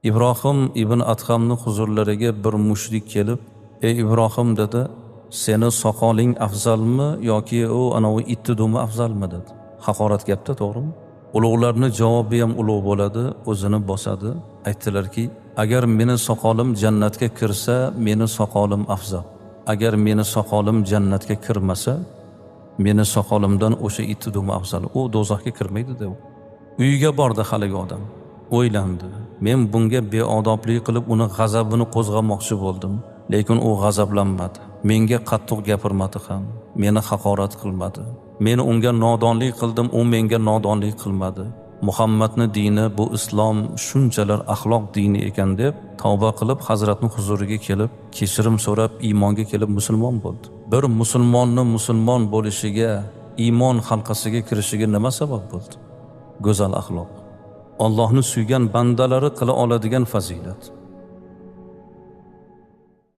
ibrohim ibn Adhamning huzurlariga bir mushrik kelib, ey ibrohim dedi, seni soqoling afzalmi yoki u anavi itti dumi afzalmi dedi. Haqorat gapda, to'g'rimi? Ulug'larning javobi ham ulug' bo'ladi, o'zini bosadi. Aytdilarki, agar meni soqolim jannatga kirsa, meni soqolim afzal. Agar meni soqolim jannatga kirmasa, meni soqolimdan o'sha itti dumi afzal. U do'zaxga kirmaydi-da. Uyiga bordi haligi odam. O'ylandi. Men bunga beodoblik qilib uni g'azabini qo'zg'amoqchi bo'ldim, lekin u g'azablanmadi. Menga qattiq gapirmadi ham, meni haqorat qilmadi. Men unga nodonlik qildim, u menga nodonlik qilmadi. Muhammadning dini bu islom shunchalar axloq dini ekan deb tavba qilib Hazratning huzuriga kelib, kechirim so'rab iymonga kelib musulmon bo'ldi. Bir musulmonning musulmon bo'lishiga, iymon halqasiga kirishiga nima sabab bo'ldi? Go'zal axloq. Allohni suygan bandalari qila oladigan fazilat.